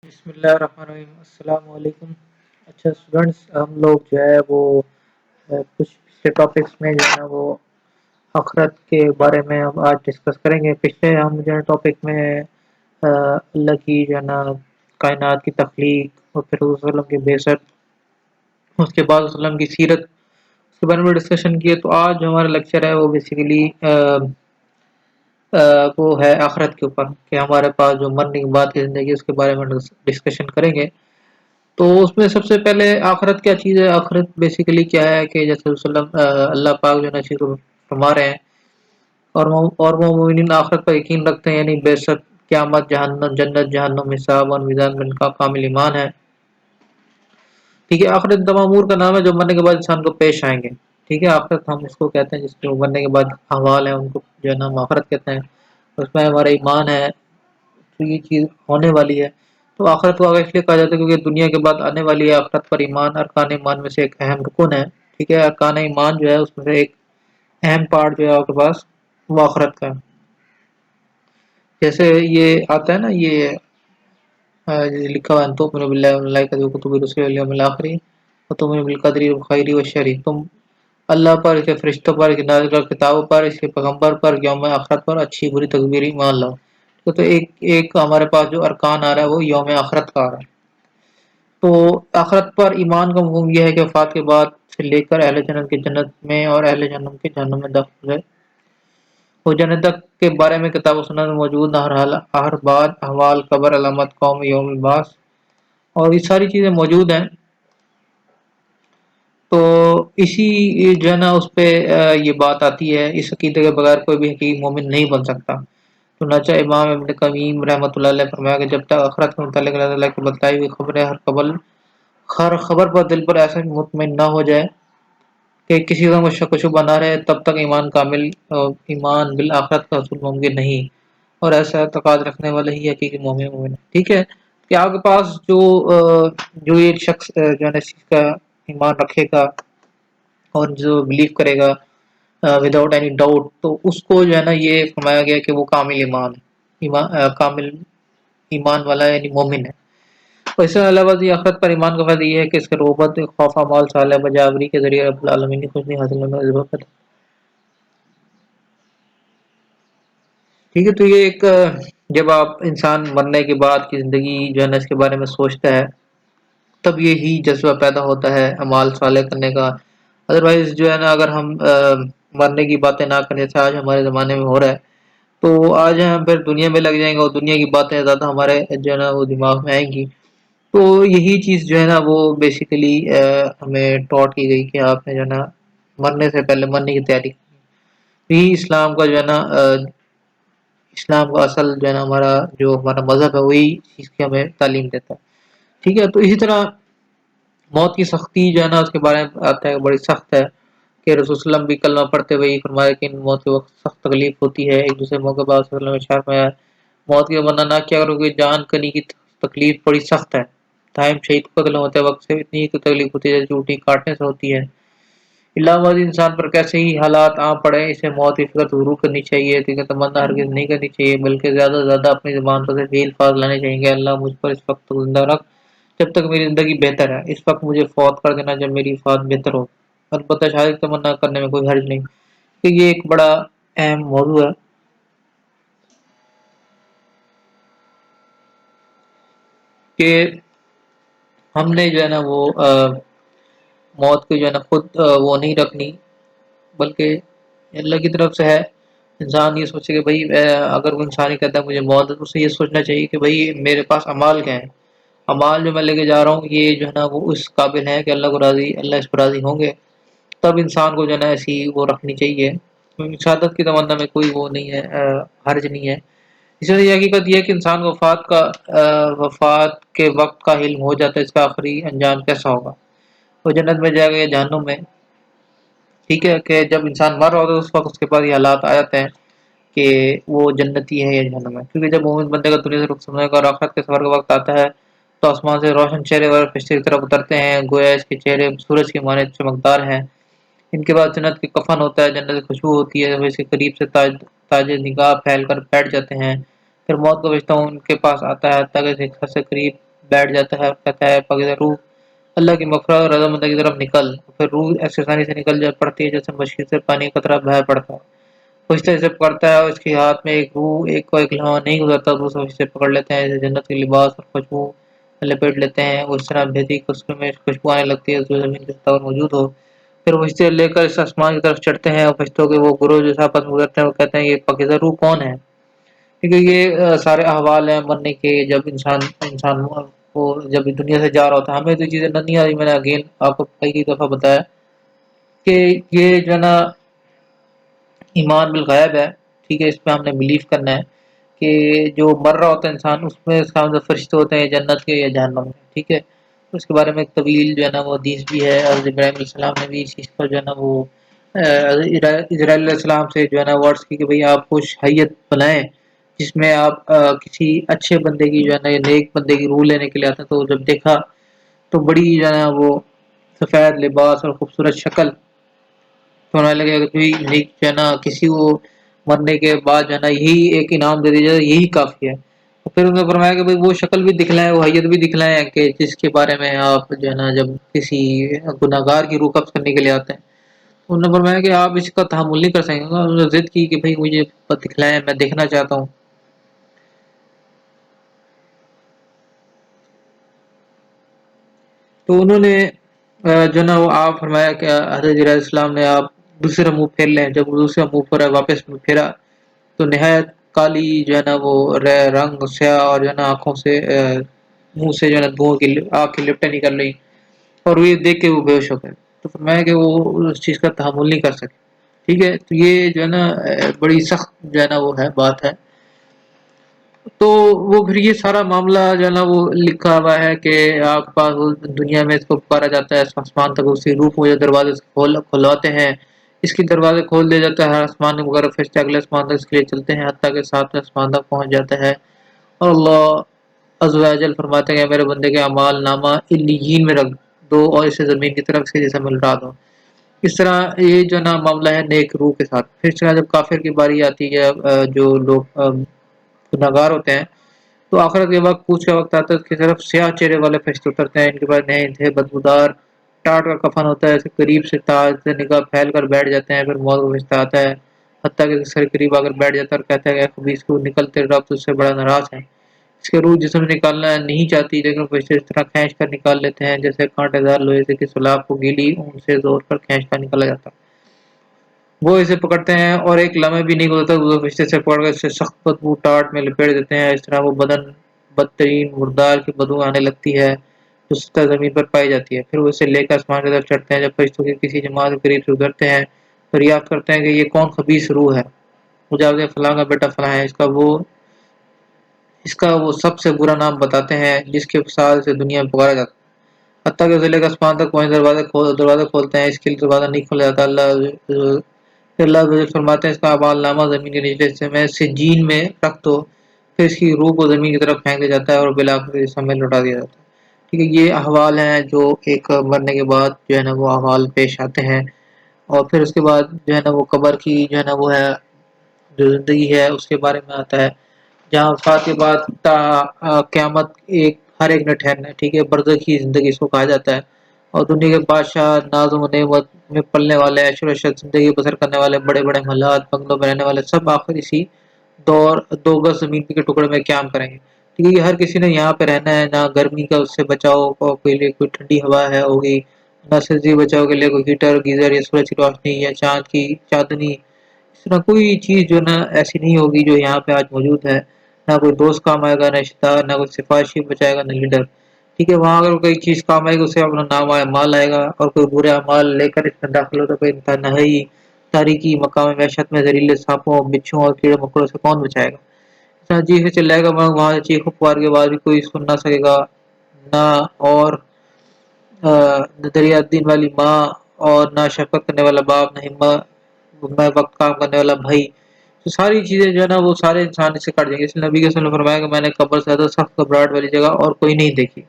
بسم اللہ الرحمن الرحیم، السلام علیکم۔ اچھا اسٹوڈنٹس، ہم لوگ جو ہے وہ کچھ پچھلے ٹاپکس میں جو ہے نا وہ آخرت کے بارے میں ہم آج ڈسکس کریں گے۔ پچھلے ہم جو ہے ٹاپک میں اللہ کی جو ہے نا کائنات کی تخلیق اور پھر حضور صلی اللہ علیہ وسلم کی بعثت، اس کے بعد وسلم کی سیرت، اس کے بارے میں ڈسکشن کیے۔ تو آج جو ہمارا لیکچر ہے وہ بیسیکلی وہ ہے آخرت کے اوپر، کہ ہمارے پاس جو مرنے کے بعد کی زندگی ہے اس کے بارے میں ڈسکشن کریں گے۔ تو اس میں سب سے پہلے آخرت کیا چیز ہے؟ آخرت بیسیکلی کیا ہے کہ جیسے وسلم اللہ پاک جو ہے نا چیز کو فرما رہے ہیں، اور وہ مومنین آخرت پر یقین رکھتے ہیں، یعنی بعثت، قیامت، جہنم، جنت، جہنم، حساب اور میزان میں ان کا کامل ایمان ہے۔ ٹھیک ہے، آخرت تمام امور کا نام ہے جو مرنے کے بعد انسان کو پیش آئیں گے۔ ٹھیک ہے، آخرت ہم اس کو کہتے ہیں جس کے مرنے کے بعد احوال ہیں، ان کو جو ہے نا ہم آخرت کہتے ہیں۔ اس میں ہمارا ایمان ہے، تو یہ چیز ہونے والی ہے۔ تو آخرت کو آگے اس لیے کہا جاتا ہے کیونکہ دنیا کے بعد آنے والی ہے۔ آخرت پر ایمان ارکان ایمان میں سے ایک اہم رکن ہے۔ ٹھیک ہے، ارکان ایمان جو ہے اس میں سے ایک اہم پارٹ جو ہے آپ کے پاس وہ آخرت کا ہے۔ جیسے یہ آتا ہے نا، یہ لکھا ہوا ہے تو من باللہ والملائکۃ وکتب رسل والیوم الآخر وتؤمنون بالقدر خیر و شر، تم اللہ پر، اس کے فرشتوں پر، اس کے نازل کردہ کتابوں پر، اس کے پیغمبر پر، یوم آخرت پر اچھی بری تقدیر ایمان لاؤ۔ تو ایک ہمارے پاس جو ارکان آ رہا ہے وہ یوم آخرت کا آ رہا ہے۔ تو آخرت پر ایمان کا مفہوم یہ ہے کہ وفات کے بعد سے لے کر اہل جنت کے جنت میں اور اہل جہنم کے جہنم میں داخل ہے۔ وہ جنت کے بارے میں کتاب و سنت میں موجود ہر بات، احوال، قبر، علامت، قوم، یوم البعث اور یہ ساری چیزیں موجود ہیں۔ تو اسی جو ہے نا اس پہ یہ بات آتی ہے، اس عقیدے کے بغیر کوئی بھی حقیقی مومن نہیں بن سکتا۔ چنانچہ امام ابن قیم رحمۃ اللہ علیہ فرمایا کہ جب تک آخرت کے متعلق اللہ تعالیٰ کی بتائی ہوئی خبریں ہر خبر پر دل پر ایسا مطمئن نہ ہو جائے کہ کسی کا شک و شبہ نہ رہے، تب تک ایمان بالآخرت کا حصول ممکن نہیں، اور ایسا اعتقاد رکھنے والے ہی حقیقی مومن ہے۔ ٹھیک ہے، کہ آپ کے پاس جو ایک شخص جو ہے نا اس چیز کا ایمان رکھے گا اور جو بلیو کرے گا وداؤٹ اینی ڈاؤٹ، تو اس کو جو ہے نا یہ فرمایا گیا کہ وہ کامل کامل ایمان والا یعنی مومن ہے۔ اور اس کے علاوہ آخرت پر ایمان کا فائدہ یہ ہے کہ اس کے روبت، خوف، اعمال صالحہ بجاوری کے ذریعے رب العالمین کی خوشنی حاصل ہونے کا ضرورت ہے۔ ٹھیک ہے، تو یہ ایک جب آپ انسان مرنے کے بعد کی زندگی جو ہے نا اس کے بارے میں سوچتا ہے، تب یہی جذبہ پیدا ہوتا ہے اعمال صالح کرنے کا۔ ادروائز جو ہے نا اگر ہم مرنے کی باتیں نہ کریں، جیسے آج ہمارے زمانے میں ہو رہا ہے، تو آج ہم پھر دنیا میں لگ جائیں گے اور دنیا کی باتیں زیادہ ہمارے جو ہے نا وہ دماغ میں آئیں گی۔ تو یہی چیز جو ہے نا وہ بیسیکلی ہمیں ٹاٹ کی گئی کہ آپ نے جو ہے نا مرنے سے پہلے مرنے کی تیاری کی۔ یہی اسلام کا جو ہے نا اسلام کا اصل جو ہے نا ہمارا مذہب ہے، وہی چیز کی ہمیں تعلیم دیتا ہے۔ ٹھیک ہے، تو اسی طرح موت کی سختی جو ہے نا اس کے بارے میں آتا ہے، بڑی سخت ہے کہ رسول صلی اللہ علیہ وسلم بھی کلمہ پڑھتے ہوئے فرمایا کہ موت کے وقت سخت تکلیف ہوتی ہے۔ ایک دوسرے موقع پر صلی اللہ علیہ وسلم اشارہ میں موت کی ورنہ نہ کیا کرو کہ جان کنی کی تکلیف بڑی سخت ہے، ٹائم شہید کو قتل ہوتے وقت سے اتنی ہی تکلیف ہوتی ہے چوٹی کاٹنے سے ہوتی ہے۔ علامہ انسان پر کیسے ہی حالات آ پڑے، اسے موت کی فکر ضرور کرنی چاہیے، کیونکہ تمنا ہرگز نہیں کرنی چاہیے، بلکہ زیادہ سے زیادہ اپنی زبان پر سے الفاظ لانے چاہیے کہ اللہ مجھ پر اس وقت زندہ رکھ جب تک میری زندگی بہتر ہے، اس وقت مجھے فوت کر دینا جب میری وفات بہتر ہو۔ البتہ شہادت تمنا کرنے میں کوئی حرج نہیں، کہ یہ ایک بڑا اہم موضوع ہے کہ ہم نے جو ہے نا وہ موت کو جو ہے نا خود وہ نہیں رکھنی، بلکہ اللہ کی طرف سے ہے۔ انسان یہ سوچے کہ بھائی اگر وہ انسان ہی کہتا ہے مجھے موت ہے، تو اسے یہ سوچنا چاہیے کہ بھائی میرے پاس اعمال کیا ہیں، اعمال جو میں لے کے جا رہا ہوں یہ جو ہے نا وہ اس قابل ہے کہ اللہ اس پر راضی ہوں گے، تب انسان کو جو ہے نا ایسی وہ رکھنی چاہیے۔ شہادت کی تمنا میں کوئی وہ نہیں ہے، حرج نہیں ہے۔ اس لیے یہ حقیقت یہ ہے کہ انسان کو وفات کے وقت کا علم ہو جاتا ہے اس کا آخری انجام کیسا ہوگا، وہ جنت میں جائے گا یا جہنم میں۔ ٹھیک ہے، کہ جب انسان مر رہا ہوتا ہے اس وقت اس کے پاس یہ حالات آ جاتے ہیں کہ وہ جنتی ہے یا جہنم ہے، کیونکہ جب مومن بندے کا دنیا سے رخ سننے کا اور آخرت کے سفر کا وقت آتا ہے تو آسمان سے روشن چہرے اور فرشتے کی طرف اترتے ہیں، گویا اس کے چہرے سورج کے مانند چمکدار ہیں۔ ان کے بعد جنت کے کفن ہوتا ہے، جنت کی خوشبو ہوتی ہے، وہ اس کے قریب سے تاج نگاہ پھیل کر بیٹھ جاتے ہیں۔ پھر موت کا فرشتہ ان کے پاس آتا ہے تاکہ اس کے گھر سے قریب بیٹھ جاتا ہے اور کہتا ہے پاکیزہ روح اللہ کی مغفرت اور رضامندی کی طرف نکل، پھر روح ایسے آسانی سے نکل جا پڑتی ہے جیسے مچھلی سے پانی کا قطرہ بہہ پڑتا ہے۔ فرشتہ اسے پکڑتا ہے اور اس کے ہاتھ میں ایک روح ایک لمحہ نہیں گزرتا، دوسرے فرشتے پکڑ لیتے ہیں، جیسے جنت کے لباس اور خوشبو لپیٹ لیتے ہیں، اس طرح بھیتی کسروں میں خوشبو آنے لگتی ہے جو زمین کے سطح پر موجود ہو۔ پھر فرشتے لے کر اس آسمان کی طرف چڑھتے ہیں اور فرشتوں کے وہ گروہ جو ساتھ گزرتے ہیں وہ کہتے ہیں یہ پاکیزہ روح کون ہے؟ کیونکہ یہ سارے احوال ہیں مرنے کے، جب انسان کو جب دنیا سے جا رہا ہوتا ہے، ہمیں تو چیزیں نہیں آ رہی، میں نے اگین آپ کو کئی دفعہ بتایا کہ یہ جو ہے نا ایمان بالغیب ہے، ٹھیک ہے، اس پہ ہم نے بلیف کرنا ہے کہ جو مر رہا ہوتا ہے انسان اس میں اس کا مطلب فرشتے ہوتے ہیں جنت کے یا جہنم کے، ٹھیک ہے۔ اس کے بارے میں ایک طویل جو ہے نا وہ حدیث بھی ہے، حضرت ابراہیم علیہ السلام نے بھی اس چیز پر جو ہے نا وہ اسرائیل علیہ السلام سے جو ہے نا ورڈس کی کہ بھئی آپ کچھ حیت بنائیں جس میں آپ کسی اچھے بندے کی جو ہے نا یا نیک بندے کی روح لینے کے لیے آتے ہیں، تو جب دیکھا تو بڑی جو ہے نا وہ سفید لباس اور خوبصورت شکل، تو ہونے لگے کہ کوئی نیک جو ہے نا کسی کو مرنے کے بعد جو ہے نا یہی ایک انعام دے دیجیے، یہی کافی ہے۔ تو پھر انہوں نے فرمایا کہ بھئی وہ شکل بھی دکھلائیں، وہ حیت بھی دکھلائیں کہ جس کے بارے میں آپ جو ہے نا جب کسی گناہگار کی روح قبض کرنے کے لیے آتے ہیں، انہوں نے فرمایا کہ آپ اس کا تحمل نہیں کر سکیں گے، انہوں نے ضد کی کہ بھئی مجھے دکھلائیں، میں دیکھنا چاہتا ہوں۔ تو انہوں نے جو نا وہ آپ فرمایا کہ حضرت علیہ السلام نے آپ دوسرا منہ پھیر لیں، جب دوسرا منہ پر واپس منہ پھیرا تو نہایت کالی جو ہے نا وہ رنگ سیاہ اور جو ہے نا آنکھوں سے منہ سے جو ہے نا دھواں کی آگ کی لپٹیں نکل رہی، اور وہ یہ دیکھ کے وہ بے ہوش ہو گئے۔ تو فرمایا کہ وہ اس چیز کا تحمل نہیں کر سکے، ٹھیک ہے۔ تو یہ جو ہے نا بڑی سخت جو ہے نا وہ ہے بات ہے۔ تو وہ پھر یہ سارا معاملہ جو ہے نا وہ لکھا ہوا ہے کہ آپ کے پاس دنیا میں اس کو پکارا جاتا ہے، آسمان تک اسی روح کو جو دروازے کھلواتے ہیں، اس کے دروازے کھول دیا جاتا ہے، ہر آسمان وغیرہ فرشتے اگلے آسمان تک اس کے لیے چلتے ہیں حتیٰ کہ ساتویں آسمان تک پہنچ جاتا ہے، اور اللہ عز و جل فرماتے ہیں کہ میرے بندے کے اعمال نامہ علیین میں رکھ دو اور اسے زمین کی طرف سے جیسے ملٹا دو۔ اس طرح یہ جو نا معاملہ ہے نیک روح کے ساتھ۔ پھر اس طرح جب کافر کی باری آتی ہے، جو لوگ گناہگار ہوتے ہیں، تو آخرت کے وقت پوچھ کا وقت آتا ہے، اس کی طرف سیاہ چہرے والے فرشتے اترتے ہیں، ان کے پاس نئے انتہے بدبودار ٹاٹ کا کفن ہوتا ہے، ایسے قریب سے تاج سے نگاہ پھیل کر بیٹھ جاتے ہیں، پھر موت کا فرشتہ آتا ہے، حتیٰ کہ سر قریب آ کر بیٹھ جاتا ہے اور کہتا ہے کہ خبیث کو نکلتے رب تجھ سے بڑا ناراض ہے۔ اس کے روح جسم نکالنا نہیں چاہتی، لیکن فرشتے اس طرح کھینچ کر نکال لیتے ہیں جیسے کانٹے دار لوہے سے کسی سلاخ کو گیلی اون سے زور کر کھینچ کر نکالا جاتا ہے۔ وہ اسے پکڑتے ہیں اور ایک لمحہ بھی نہیں گزرتا، وہ فرشتے سے پکڑ کر اسے سخت بدبو ٹاٹ میں لپیٹ دیتے ہیں، اس طرح وہ بدن بدترین مردار کی بدبو آنے لگتی ہے جو سطح زمین پر پائی جاتی ہے۔ پھر وہ اسے لے کر آسمان کی طرف چڑھتے ہیں، جب فرشتوں کی کسی جماعت کے قریب سے گزرتے ہیں فریاد کرتے ہیں کہ یہ کون خبیث روح ہے، مجاوز فلاں کا بیٹا فلاں ہے، اس کا وہ سب سے برا نام بتاتے ہیں جس کے فساد سے دنیا میں پکارا جاتا ہے، حتیٰ کہ ضلع کے آسمان تک پہنچ دروازے کھولتے ہیں، اس کے لیے دروازہ نہیں کھولا جاتا۔ اللہ فرماتے ہیں اس کا اعمال نامہ زمین کے نچلے حصے میں سجین میں رکھ دو، پھر اس کی روح کو زمین کی طرف پھینک دیا جاتا ہے اور بالآخر اس میں لوٹا دیا جاتا ہے، ٹھیک ہے۔ یہ احوال ہیں جو ایک مرنے کے بعد جو ہے نا وہ احوال پیش آتے ہیں، اور پھر اس کے بعد جو ہے نا وہ قبر کی جو ہے نا وہ ہے جو زندگی ہے اس کے بارے میں آتا ہے، جہاں وفات کے بعد تا قیامت ہر ایک نے ٹھہرنا ہے، ٹھیک ہے۔ برزخ کی زندگی اس کو کہا جاتا ہے، اور دنیا کے بادشاہ ناز و نعمت میں پلنے والے عیش و عشرت زندگی بسر کرنے والے بڑے بڑے محلات بنگلوں میں رہنے والے سب آخر اسی دو گز زمین کے ٹکڑے میں قیام کریں گے، ٹھیک ہے۔ ہر کسی نے یہاں پہ رہنا ہے، نہ گرمی کا اس سے بچاؤ کے لیے کوئی ٹھنڈی ہوا ہے ہوگی، نہ سردی بچاؤ کے لیے کوئی ہیٹر گیزر یا سورج کی روشنی یا چاند کی چاندنی، اس طرح کوئی چیز جو نا ایسی نہیں ہوگی جو یہاں پہ آج موجود ہے، نہ کوئی دوست کام آئے گا، نہ رشتہ دار، نہ کوئی سفارشی بچائے گا، نہ لیڈر، ٹھیک ہے۔ وہاں اگر کوئی چیز کام آئے گی اسے اپنا نام آئے مال آئے گا، اور کوئی برے اعمال لے کر اس میں داخل ہو تو کوئی تنہائی تاریکی مقام وحشت میں زہریلے سانپوں بچھوں اور کیڑے مکوڑوں سے کون بچائے گا، اس طرح چیخ چل جائے گا مگر وہاں سے چیخ پکار کے بعد بھی کوئی سن نہ سکے گا، نہ اور دریا دین والی ماں، اور نہ شفقت کرنے والا باپ، نہ ہمت میں وقت کام کرنے والا بھائی، تو ساری چیزیں جو ہے نا وہ سارے انسان اس سے کٹ جائیں گے۔ اس لیے نبی کے صلی اللہ علیہ وسلم نے فرمایا کہ میں نے قبر سے زیادہ سخت گھبراہٹ والی جگہ اور کوئی نہیں دیکھی۔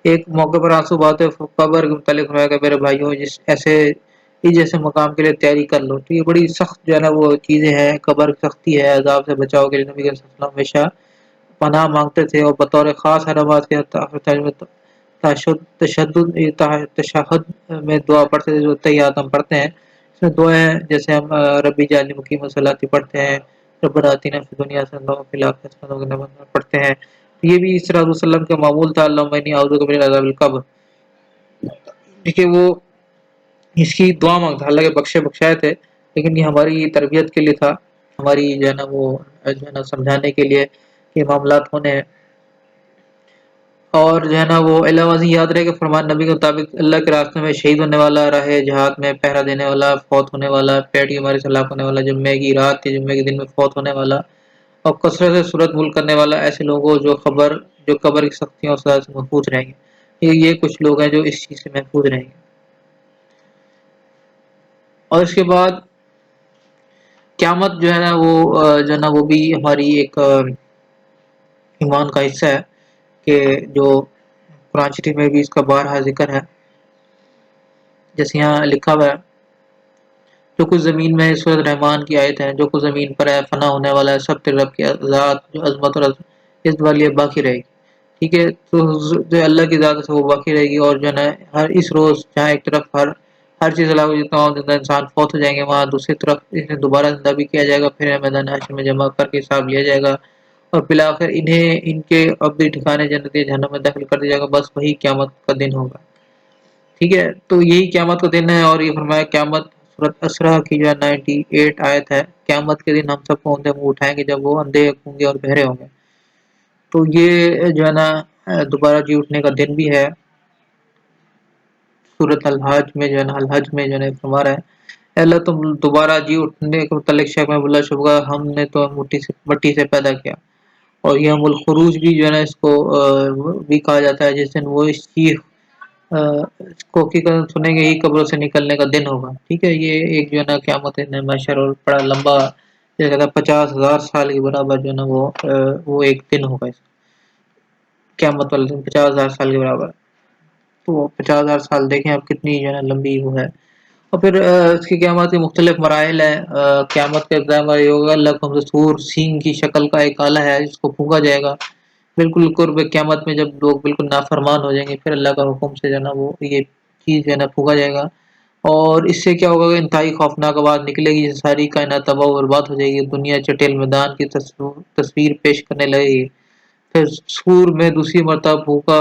ایک موقع پر آنسو بہاتے قبر کے متعلق فرمایا کہ میرے بھائیوں اس جیسے مقام کے لیے تیاری کر لو، تو یہ بڑی سخت جو ہے نا وہ چیزیں ہیں، قبر سختی ہے، عذاب سے بچاؤ کے لیے نبی صلی اللہ علیہ وسلم ہمیشہ پناہ مانگتے تھے اور بطور خاص علامات کے تشہد میں دعا پڑھتے تھے، جو تحیات ہم پڑھتے ہیں. اس میں دعائیں جیسے ہم ربی جعلنی مقیم الصلاۃ پڑھتے ہیں، ربنا آتنا فی الدنیا حسنۃ وفی الآخرۃ حسنۃ وقنا عذاب النار پڑھتے ہیں. یہ بھی اس طرح رسول اللہ کا معمول تھا. اللہم انی اعوذ بک من عذاب القبر. دیکھیے وہ اس کی دعا مانگتا، حالانکہ بخشائے تھے، لیکن یہ ہماری تربیت کے لیے تھا، ہماری جو ہے نا وہ جو ہے نا سمجھانے کے لیے کہ معاملات ہونے ہیں. اور جو ہے نا وہ علاوہ یاد رہے کہ فرمان نبی کے مطابق اللہ کے راستے میں شہید ہونے والا، راہ جہاد میں پہرا دینے والا، فوت ہونے والا، پیٹ کی بیماری سے ہلاک ہونے والا، جمعے کی رات کے جمعے کے دن میں فوت ہونے والا، اور کثرت سے صورت مول کرنے والا، ایسے لوگوں جو قبر کی سختیوں اور سزا سے محفوظ رہیں گے. یہ کچھ لوگ ہیں جو اس چیز سے محفوظ رہیں گے. اور اس کے بعد قیامت جو ہے نا وہ جو ہے نا وہ بھی ہماری ایک ایمان کا حصہ ہے، کہ جو قرآن شریف میں بھی اس کا بارہا ذکر ہے. جیسے یہاں لکھا ہوا ہے، جو کچھ زمین میں سورۃ رحمان کی آیت ہے، جو کچھ زمین پر ہے فنا ہونے والا ہے، سب تیرے رب کی ذات جو عظمت اور اس والی باقی رہے گی. ٹھیک ہے، تو جو اللہ کی ذات ہے وہ باقی رہے گی. اور جو ہے نا ہر اس روز جہاں ایک طرف ہر چیز علاوہ جتنا زندہ انسان فوت ہو جائیں گے، وہاں دوسری طرف انہیں دوبارہ زندہ بھی کیا جائے گا، پھر میدان حشر میں جمع کر کے حساب لیا جائے گا، اور بالآخر انہیں ان کے ابدی ٹھکانے جنت یا جہنم میں داخل کر دیا جائے گا. بس وہی قیامت کا دن ہوگا. ٹھیک ہے، تو یہی قیامت کا دن ہے. اور یہ فرمایا قیامت سورۃ اسرا کی جو 98 آیت ہے، قیامت کے دن ہم سب کو اندھے منہ اٹھائیں گے جب وہ اندھے ہوں گے اور بہرے ہوں گے. تو یہ جو ہے نا دوبارہ جی اٹھنے کا دن بھی ہے. سورۃ الحج میں جو ہے نا فرما رہا ہے، اے اللہ تم دوبارہ جی اٹھنے کے متعلق شک میں بلا شبہ ہم نے تو مٹی سے پیدا کیا. اور یوم الخروج بھی جو ہے نا اس کو بھی کہا جاتا ہے، جس دن وہ اس چیخ کوکی کا سنیں گے ہی قبروں سے نکلنے کا دن ہوگا. ٹھیک ہے، یہ ایک جو ہے نا قیامت ہے محشر اور بڑا لمبا 50,000 سال کے برابر جو ہے نا وہ ایک دن ہوگا. اس قیامت والے دن 50,000 سال کے برابر. تو 50,000 سال دیکھیں اب کتنی جو ہے نا لمبی وہ ہے. اور پھر اس کی قیامت کے مختلف مراحل ہیں. قیامت کا ایگزام یہ ہوگا، اللہ سور سینگ کی شکل کا ایک آلہ ہے جس کو پھونکا جائے گا بالکل قرب قیامت میں، جب لوگ بالکل نافرمان ہو جائیں گے، پھر اللہ کا حکم سے جو ہے نا وہ یہ چیز جو ہے نا پھونکا جائے گا. اور اس سے کیا ہوگا کہ انتہائی خوفناک آواز نکلے گی، ساری کائنات تباہ و برباد ہو جائے گی، دنیا چٹیل میدان کی تصویر پیش کرنے لگے گی. پھر سور میں دوسری مرتبہ پھونکا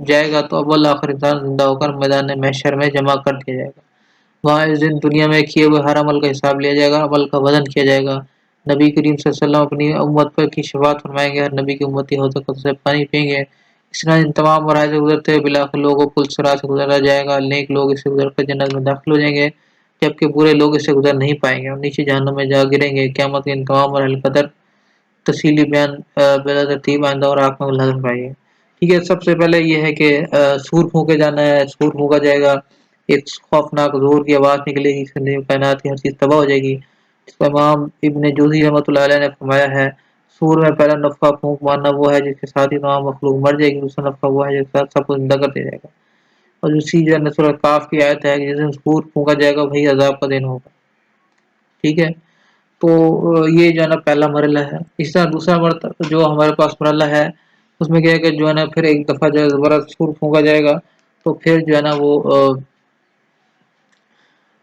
جائے گا تو اول آخر انسان زندہ ہو کر میدان محشر میں جمع کر دیا جائے گا. وہاں اس دن دنیا میں کیے ہوئے ہر عمل کا حساب لیا جائے گا، عمل کا وزن کیا جائے گا. نبی کریم صلی اللہ علیہ وسلم اپنی امت پر کی شفاعت فرمائیں گے، ہر نبی کی امتی ہو تو سے پانی پئیں گے. اس طرح ان تمام مراحل سے گزرتے ہوئے بالآخر لوگوں کو پل صراط سے گزارا جائے گا. نیک لوگ اس سے گزر کر جنت میں داخل ہو جائیں گے، جبکہ برے لوگ اس سے گزر نہیں پائیں گے اور نیچے جہنم میں جا گریں گے. قیامت کے ان تمام مراحل قدر تفصیلی بیان بلا ترتیب آئندہ اور آنکھ میں لازم پائیے. ٹھیک ہے، سب سے پہلے یہ ہے کہ سور پھونکے جانا ہے، سور پھونکا جائے گا، ایک خوفناک زور کی آواز نکلے گی، کائنات کی ہر چیز تباہ ہو جائے گی. امام ابن جوزی رحمۃ اللہ علیہ نے فرمایا ہے، سور میں پہلا نفخہ پھونک مارنا وہ ہے جس کے ساتھ ہی تمام مخلوق مر جائے گی، دوسرا نفخہ وہ ہے جس کے ساتھ سب کو زندہ کر دیا جائے گا. اور اسی جو ہے سورۃ کاف کی آیت ہے کہ جس دن سور پھونکا جائے گا وہی عذاب کا دن ہوگا. ٹھیک ہے، تو یہ جو ہے نا پہلا مرحلہ ہے. اس طرح دوسرا مرحلہ جو ہمارے پاس مرحلہ ہے اس میں کیا ہے کہ جو ہے نا پھر ایک دفعہ جو ہے دوبارہ سور پھونکا جائے گا تو پھر جو ہے نا وہ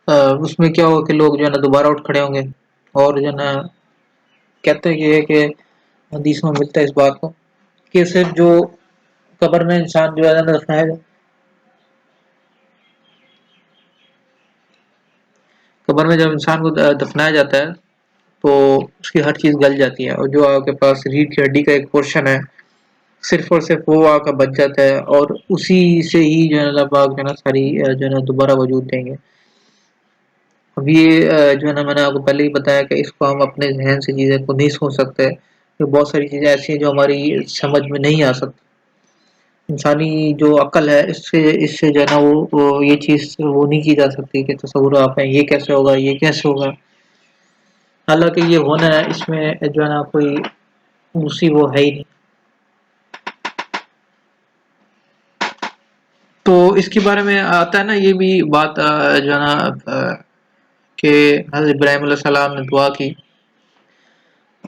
اس میں کیا ہوگا کہ لوگ جو ہے نا دوبارہ اٹھ کھڑے ہوں گے. اور جو ہے نا کہتے ہیں کہ حدیث میں ملتا ہے اس بات کو کہ صرف جو قبر میں انسان جو ہے نا دفنائے گا، قبر میں جب انسان کو دفنایا جاتا ہے تو اس کی ہر چیز گل جاتی ہے، اور جو آپ کے پاس ریڑھ کی ہڈی کا ایک پورشن ہے صرف اور صرف وہ آ کا بچ جاتا ہے، اور اسی سے ہی جو ہے اللہ پاک جو ہے نا ساری جو ہے نا دوبارہ وجود دیں گے. اب یہ جو ہے نا میں نے آپ کو پہلے ہی بتایا کہ اس کو ہم اپنے ذہن سے چیزیں کو نہیں سوچ سکتے، کہ بہت ساری چیزیں ایسی ہیں جو ہماری سمجھ میں نہیں آ سکتی. انسانی جو عقل ہے اس سے جو ہے نا وہ یہ چیز وہ نہیں کی جا سکتی کہ تصور آپ ہیں یہ کیسے ہوگا، یہ کیسے ہوگا. حالانکہ یہ ہونا ہے، اس میں جو ہے نا کوئی دوسری وہ ہے ہی نہیں. تو اس کے بارے میں آتا ہے نا یہ بھی بات جو ہے نا کہ حضرت ابراہیم علیہ السلام نے دعا کی.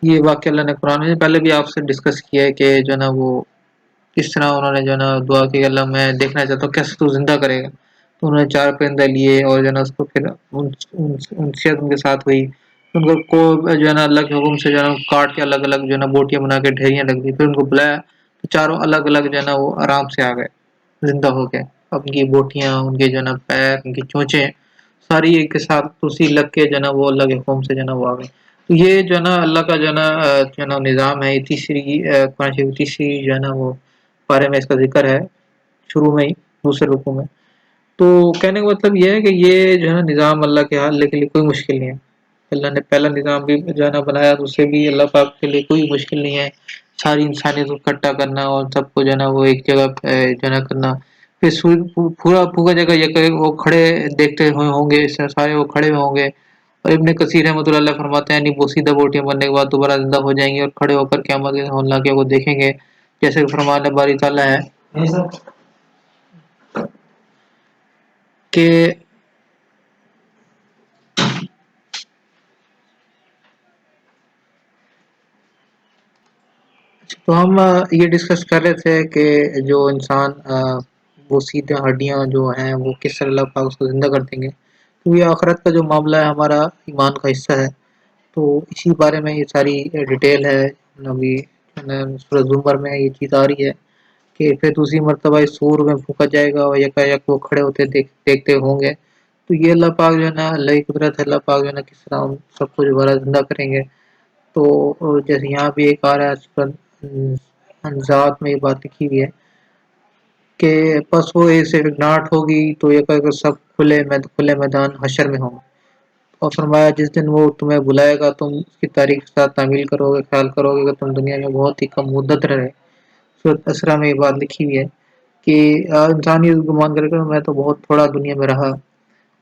یہ واقعہ اللہ نے قرآن میں پہلے بھی آپ سے ڈسکس کیا ہے کہ جو ہے نا وہ کس طرح انہوں نے جو ہے نا دعا کی اللہ میں دیکھنا چاہتا ہوں کیسے تو زندہ کرے گا. تو انہوں نے 4 پرندے لیے اور جو ہے نا اس کو پھر انسیت ان کے ساتھ ہوئی. ان کو جو ہے نا اللہ کے حکم سے جو ہے نا کاٹ کے الگ الگ جو ہے نا بوٹیاں بنا کے ڈھیریاں لگ دی. پھر ان کو بلایا تو چاروں الگ الگ جو ہے نا وہ آرام سے آ گئے زندہ ہو کے. اب ان کی بوٹیاں ان کے جو ہے نا پیر ان کی چونچیں ساری ایک کے ساتھ اسی لگ کے جو ہے نا وہ اللہ کے حکم سے جو ہے نا وہ آ گئے. تو یہ جو ہے نا اللہ کا جو ہے نا نظام ہے. تیسری جو ہے نا وہ بارے میں اس کا ذکر ہے شروع میں ہی دوسرے رکوع میں. تو کہنے کا مطلب یہ ہے کہ یہ جو ہے نا نظام اللہ کے حل کے لیے کوئی مشکل نہیں ہے. اللہ نے پہلا نظام بھی جو ہے نا بنایا تو اسے بھی اللہ پاک کے لیے کوئی مشکل نہیں ہے. ساری انسانیت کو اکٹھا کرنا اور سب کو جو ہے نا وہ ایک جگہ جو ہے نا کرنا. پھر پورا جگہ وہ کھڑے دیکھتے ہوئے ہوں گے سارے وہ کھڑے ہوئے ہوں گے. اور ابن کثیر رحمۃ اللہ فرماتے ہیں بوسیدہ بوٹیاں بننے کے بعد دوبارہ زندہ ہو جائیں گے اور کھڑے ہو کر قیامت کے اللہ کے کو دیکھیں گے جیسے کہ فرمان باری تعالیٰ ہے کہ تو ہم یہ ڈسکس کر رہے تھے کہ جو انسان وہ سیدھے ہڈیاں جو ہیں وہ کس طرح اللہ پاک اس کو زندہ کر دیں گے. تو یہ آخرت کا جو معاملہ ہے ہمارا ایمان کا حصہ ہے. تو اسی بارے میں یہ ساری ڈیٹیل ہے. ابھی سورۃ زمر میں یہ چیز آ رہی ہے کہ پھر دوسری مرتبہ اس سور میں پھونکا جائے گا اور یکایک وہ کھڑے ہوتے دیکھتے ہوں گے. تو یہ اللہ پاک جو ہے نا اللہ کی قدرت ہے. اللہ پاک جو ہے نا کس طرح سب کو دوبارہ زندہ کریں گے. تو جیسے یہاں بھی ایک آ رہا ہے ذات میں یہ بات لکھی ہوئی ہے کہ پس وہ ایسے ناٹ ہوگی تو یہ سب کھلے میدان حشر میں ہوں. اور فرمایا جس دن وہ تمہیں بلائے گا تم اس کی تاریخ کے ساتھ تعمیل کرو گے خیال کرو گے کہ تم دنیا میں بہت ہی کم مدت رہے. سورۃ اسرا میں یہ بات لکھی ہوئی ہے کہ انسان یہ گمان کرے گا میں تو بہت تھوڑا دنیا میں رہا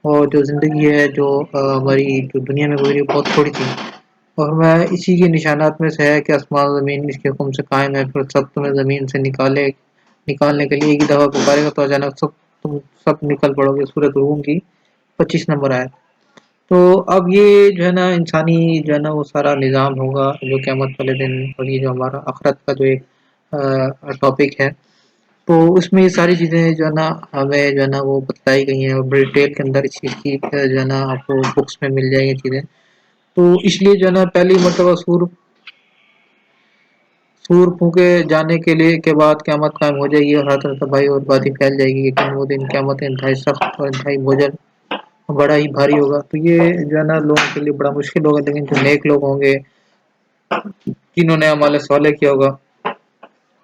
اور جو زندگی ہے جو ہماری جو دنیا میں گزری بہت تھوڑی تھی. اور میں اسی کے نشانات میں سے ہے کہ آسمان و زمین اس کے حکم سے قائم ہے. پھر سب تمہیں زمین سے نکالنے کے لیے ایک ہی دفعہ پکارے گا تو اچانک تم سب نکل پڑو گے. سورۃ روم کی 25 نمبر آیت. تو اب یہ جو ہے نا انسانی جو ہے نا وہ سارا نظام ہوگا جو قیامت والے دن اور یہ جو ہمارا آخرت کا جو ایک ٹاپک ہے تو اس میں یہ ساری چیزیں جو ہے نا ہمیں جو ہے نا وہ بتلائی گئی ہیں اور ڈیٹیل کے اندر اس چیز کی جو ہے نا آپ کو بکس میں مل جائیں گی چیزیں. تو اس لیے جو ہے نا پہلی مرتبہ سور پھونکے جانے کے لیے کے بعد قیامت قائم ہو جائے گی اور ہر طرف تباہی اور بربادی پھیل جائے گی. لیکن وہ دن قیامت انتہائی سخت اور انتہائی بوجھل بڑا ہی بھاری ہوگا. تو یہ جو ہے نا لوگوں کے لیے بڑا مشکل ہوگا. لیکن جو نیک لوگ ہوں گے جنہوں نے اعمال صالح کیا ہوگا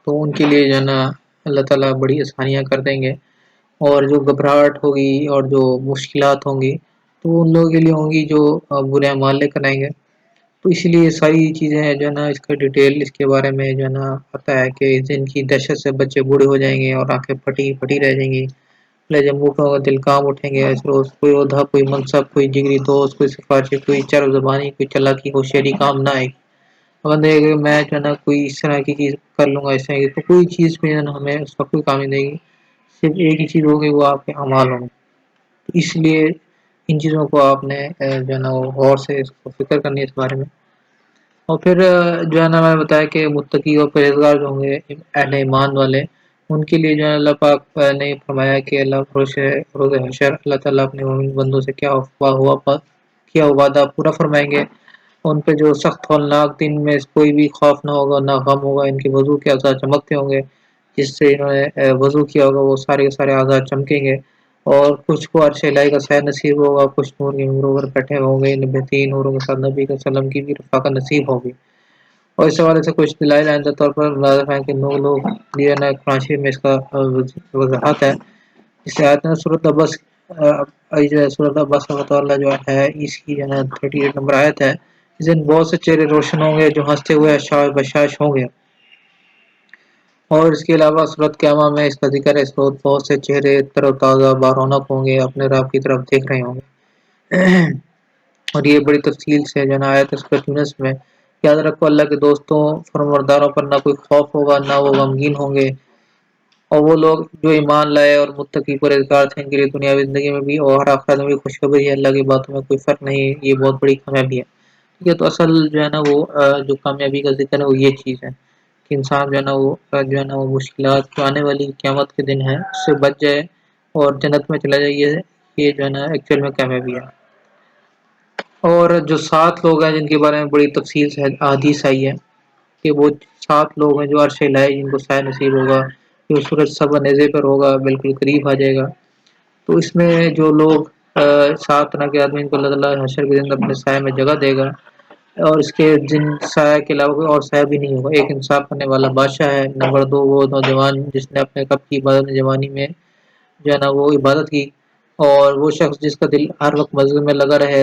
تو ان کے لیے جو ہے نا اللہ تعالیٰ بڑی آسانیاں کر دیں گے. اور جو گھبراہٹ ہوگی اور جو مشکلات ہوں گی تو ان لوگوں کے لیے ہوں گی جو برے اعمال لے کر آئیں گے. تو اس لیے ساری چیزیں جو ہے نا اس کا ڈیٹیل اس کے بارے میں جو ہے نا پتہ ہے کہ جن کی دہشت سے بچے بوڑھے ہو جائیں گے اور آنکھیں پھٹی رہ جائیں گی. جب موٹوں کا دل کام اٹھیں گے روز کوئی عہدہ کوئی منصب کوئی جگری دوست کوئی سفارشی کوئی چرب زبانی کوئی چالاکی ہوشیاری کام نہ آئے گی. میں جو ہے نا کوئی اس طرح کی چیز کر لوں گا اس طرح کی تو کوئی چیز میں ہمیں اس کا کوئی کام نہیں دے گی. صرف ایک ہی چیز ہوگی وہ آپ کے اعمال ہوں گے. اس لیے ان چیزوں کو آپ نے جو ہے نا وہ غور سے اس کو فکر کرنی ہے اس بارے میں. اور پھر جو ہے نا میں نے بتایا کہ متقی اور پرہیزگار جو ہوں گے اہل ایمان والے ان کے لیے جو ہے اللہ پاک نے فرمایا کہ اللہ روز حشر اللہ تعالیٰ اپنے مومن بندوں سے کیا وعدہ پورا فرمائیں گے. ان پہ جو سخت ہولناک دن میں کوئی بھی خوف نہ ہوگا نہ غم ہوگا. ان کے وضو کے اثر چمکتے ہوں گے جس سے انہوں نے وضو کیا ہوگا وہ سارے کے سارے اعضاء چمکیں گے. اور کچھ کو عرش الہی کا سایہ نصیب ہوگا کچھ نور کے منوروں پر بیٹھے ہوں گے. بہترین نوروں کے ساتھ نبی کے وسلم کی بھی رفاقت نصیب ہوگی. اور اس حوالے سے کچھ دلائل آئندہ طور پر ملازم ہے کہ نو لوگ یہ نا فرانسی میں اس کا وضاحت ہے. اس آیت میں سورۃ عبس سورۃ عباس اللہ جو ہے اس کی 38 نمبر آیت ہے. اس دن بہت سے چہرے روشن ہوں گے جو ہنستے ہوئے بشاش ہوں گے. اور اس کے علاوہ سورۃ قیامہ میں اس کا ذکر ہے. اس روز بہت سے چہرے تر و تازہ بارونق ہوں گے اپنے رب کی طرف دیکھ رہے ہوں گے. اور یہ بڑی تفصیل سے جو ہے نا آیت سورۃ یونس میں یاد رکھو اللہ کے دوستوں فرمانبرداروں پر نہ کوئی خوف ہوگا نہ وہ غمگین ہوں گے. اور وہ لوگ جو ایمان لائے اور متقی پرہیزگار تھے ان کے لیے دنیاوی زندگی میں بھی اور آخرت میں بھی خوشخبری ہے. اللہ کی باتوں میں کوئی فرق نہیں ہے. یہ بہت بڑی کامیابی ہے. یہ تو اصل جو ہے نا وہ جو کامیابی کا ذکر ہے وہ یہ چیز ہے کہ انسان جو ہے نا وہ مشکلات جو آنے والی قیامت کے دن ہے اس سے بچ جائے اور جنت میں چلا جائے، یہ جو ہے نا ایکچوئل میں کامیابی ہے۔ اور جو 7 لوگ ہیں جن کے بارے میں بڑی تفصیل سے احادیث آئی ہے کہ وہ 7 لوگ ہیں جو عرش الہی جن کو سایہ نصیب ہوگا، جو سورج صبح نیزے پر ہوگا بالکل قریب آ جائے گا۔ تو اس میں جو لوگ 7 طرح کے آدمی کو اللہ تعالیٰ حشر کے دن اپنے سائے میں جگہ دے گا، اور اس کے جن سایہ کے علاوہ کوئی اور سایہ بھی نہیں ہوگا۔ ایک انصاف کرنے والا بادشاہ ہے، نمبر 2 وہ نوجوان جس نے اپنے رب کی عبادت جوانی میں جو ہے نا وہ عبادت کی، اور وہ شخص جس کا دل ہر وقت مسجد میں لگا رہے۔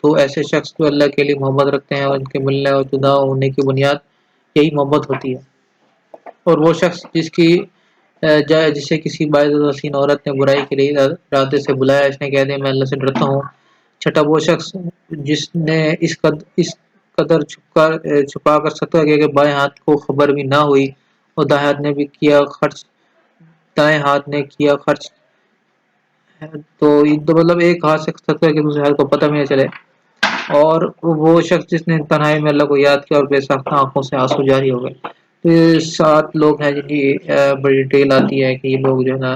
تو ایسے شخص جو اللہ کے لیے محبت رکھتے ہیں اور ان کے ملنے اور جدا ہونے کی بنیاد یہی محبت ہوتی ہے۔ اور وہ شخص جسے کسی باعزت حسین عورت نے برائی کے لیے ارادے سے بلایا، اس نے کہہ دیا میں اللہ سے ڈرتا ہوں۔ چھٹا وہ شخص جس نے اس قدر چھپا کر صدقہ کیا کہ بائیں ہاتھ کو خبر بھی نہ ہوئی، اور دائیں ہاتھ نے کیا خرچ، تو یہ تو مطلب ایک ہاتھ سے صدقہ کہ دوسرے ہاتھ کو پتہ بھی نہ چلے۔ اور وہ شخص جس نے تنہائی میں اللہ کو یاد کیا اور بے ساختہ آنکھوں سے آنسو جاری ہو گئے۔ تو یہ 7 لوگ ہیں جن کی بڑی ڈیٹیل آتی ہے کہ یہ لوگ جو ہے نا،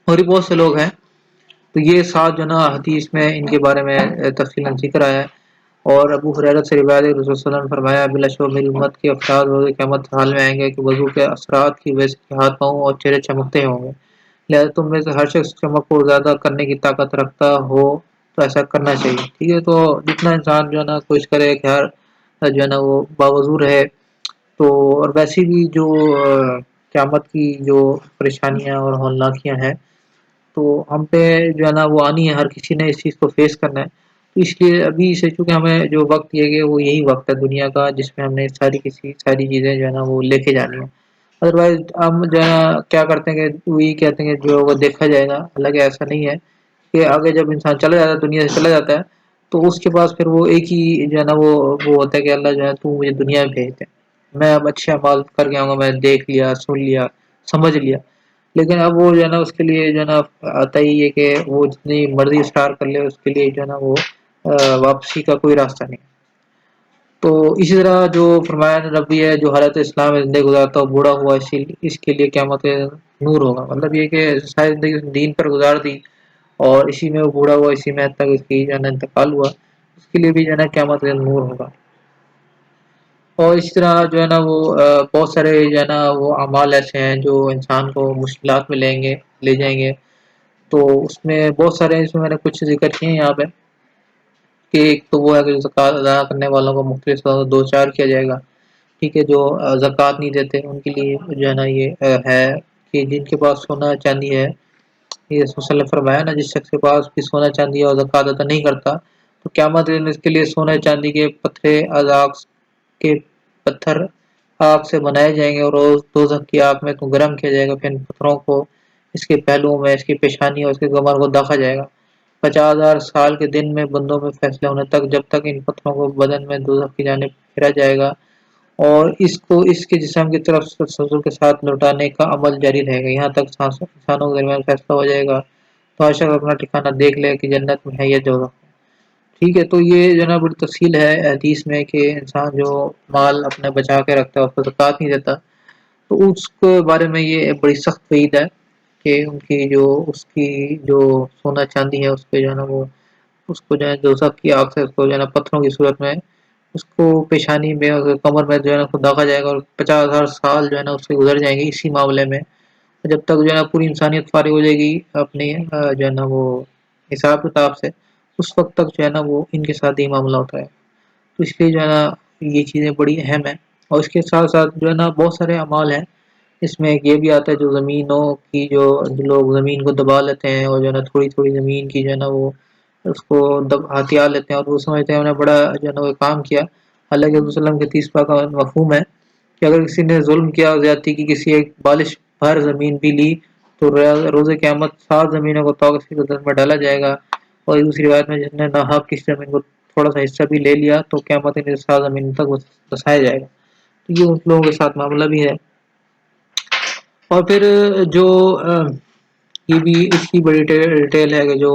اور بھی بہت سے لوگ ہیں، تو یہ 7 جو ہے نا حدیث میں ان کے بارے میں تفصیلاً ذکر آیا ہے۔ اور ابو ہریرہ سے روایت ہے کہ رسول صلی اللہ علیہ وسلم نے فرمایا بلا شبہ میری امت کے افراد روز قیامت حال میں آئیں گے کہ وضو کے اثرات کی وجہ سے ہاتھ پاؤں اور چہرے چمکتے ہوں گے، لہذا تم میں سے ہر شخص چمک کو زیادہ کرنے کی طاقت رکھتا ہو تو ایسا کرنا چاہیے۔ ٹھیک ہے، تو جتنا انسان جو ہے نا کوشش کرے کہ ہر جو ہے نا وہ باوضو رہے، تو اور ویسی بھی جو قیامت کی جو پریشانیاں اور ہولناکیاں ہیں تو ہم پہ جو ہے نا وہ آنی ہے، ہر کسی نے اس چیز کو فیس کرنا ہے۔ تو اس لیے ابھی سے چونکہ ہمیں جو وقت دیا گیا وہ یہی وقت ہے دنیا کا جس میں ہم نے ساری چیزیں جو ہے نا وہ لے کے جانی ہیں۔ ادروائز ہم جو ہے نا کیا کرتے ہیں کہ وہی کہتے ہیں کہ جو وہ دیکھا جائے گا، حالانکہ ایسا نہیں ہے کہ آگے جب انسان چلا جاتا ہے دنیا سے چلا جاتا ہے تو اس کے پاس پھر وہ ایک ہی جو ہے نا وہ ہوتا ہے کہ اللہ جو ہے تو مجھے دنیا میں بھیج دے، میں اب اچھے اعمال کر کے آؤں گا، میں دیکھ لیا، سن لیا، سمجھ لیا۔ لیکن اب وہ جو ہے نا اس کے لیے جو ہے نا آتا ہی ہے کہ وہ جتنی مرضی اسٹار کر لے اس کے لیے جو ہے نا وہ واپسی کا کوئی راستہ نہیں۔ تو اسی طرح جو فرمایا نبی ہے جو حالت اسلام میں زندگی گزارتا ہو بوڑھا ہوا اس کے لیے قیامت نور ہوگا، مطلب یہ کہ ساری زندگی اس نے دین پر گزار دی اور اسی میں وہ بوڑھا ہوا، اسی میں تک اس کی جو ہے نا انتقال ہوا، اس کے لیے بھی جو ہے نا قیامت نور ہوگا۔ اور اس طرح جو ہے نا وہ بہت سارے جو ہے نا وہ اعمال ایسے ہیں جو انسان کو مشکلات میں لے جائیں گے۔ تو اس میں بہت سارے اس میں میں نے کچھ ذکر کیے ہیں یہاں پہ کہ ایک تو وہ ہے کہ زکوٰۃ ادا کرنے والوں کو مختلف طور سے 2 4 کیا جائے گا۔ ٹھیک ہے، جو زکوٰۃ نہیں دیتے ان کے لیے جو ہے نا یہ ہے کہ جن کے پاس سونا چاندی ہے، یہ رسول صلی اللہ علیہ وسلم نے فرمایا نا جس شخص کے پاس بھی سونا چاندی ہے اور زکوٰۃ ادا نہیں کرتا تو قیامت دن اس کے لیے سونے چاندی کے پتھر آگ سے بنائے جائیں گے اور روز دوزخ کی آگ میں تو گرم کیا جائے گا، پھر ان پتھروں کو اس کے پہلوؤں میں، اس کی پیشانی اور اس کے کمر کو داغا جائے گا 50,000 سال کے دن میں بندوں میں فیصلے ہونے تک، جب تک ان پتھروں کو بدن میں دوزخ کی جانب پھیرا جائے گا اور اس کو اس کے جسم کی طرف تسلسل کے ساتھ لوٹانے کا عمل جاری رہے گا یہاں تک انسانوں کے درمیان فیصلہ ہو جائے گا تو ہر شخص اپنا ٹھکانہ دیکھ لے کہ جنت میں ہے یا دوزخ میں۔ ٹھیک ہے، تو یہ جو ہے نا بڑی تفصیل ہے حدیث میں کہ انسان جو مال اپنے بچا کے رکھتا ہے اس کو زکوٰۃ نہیں دیتا تو اس کے بارے میں یہ بڑی سخت وعید ہے کہ ان کی اس کی جو سونا چاندی ہے اس پہ جو ہے نا وہ اس کو جو ہے دوزخ کی آگ سے اس کو جو ہے نا پتھروں کی صورت میں اس کو پیشانی میں اور کمر میں جو ہے نا اس کو داغا جائے گا اور 50,000 سال جو ہے نا اس سے گزر جائیں گے اسی معاملے میں، جب تک جو ہے نا پوری انسانیت فارغ ہو جائے گی اپنی جو ہے نا وہ حساب کتاب سے، اس وقت تک جو ہے نا وہ ان کے ساتھ ہی معاملہ ہوتا ہے۔ تو اس لیے جو ہے نا یہ چیزیں بڑی اہم ہیں، اور اس کے ساتھ ساتھ جو ہے نا بہت سارے اعمال ہیں۔ اس میں ایک یہ بھی آتا ہے جو زمینوں کی جو لوگ زمین کو دبا لیتے ہیں اور جو ہے نا تھوڑی تھوڑی زمین کی جو ہے نا وہ اس کو ہتھیار لیتے ہیں اور وہ سمجھتے ہیں انہوں نے بڑا جو ہے نا وہ کام کیا، حالانکہ رسول صلی اللہ علیہ وسلم کے 30 پاک کا مفہوم ہے کہ اگر کسی نے ظلم کیا اور زیادتی کی، کسی ایک بالش بھر زمین بھی لی تو روز قیامت 7 زمینوں کو توغ کی قدرت میں ڈالا جائے گا، اور دوسری روایت میں جس نے ناحق کسی زمین کو تھوڑا سا حصہ بھی لے لیا تو قیامت کے 7 زمین تک بسایا جائے گا۔ تو یہ ان لوگوں کے ساتھ معاملہ بھی ہے۔ اور پھر جو یہ بھی اس کی بڑی ڈیٹیل ہے کہ جو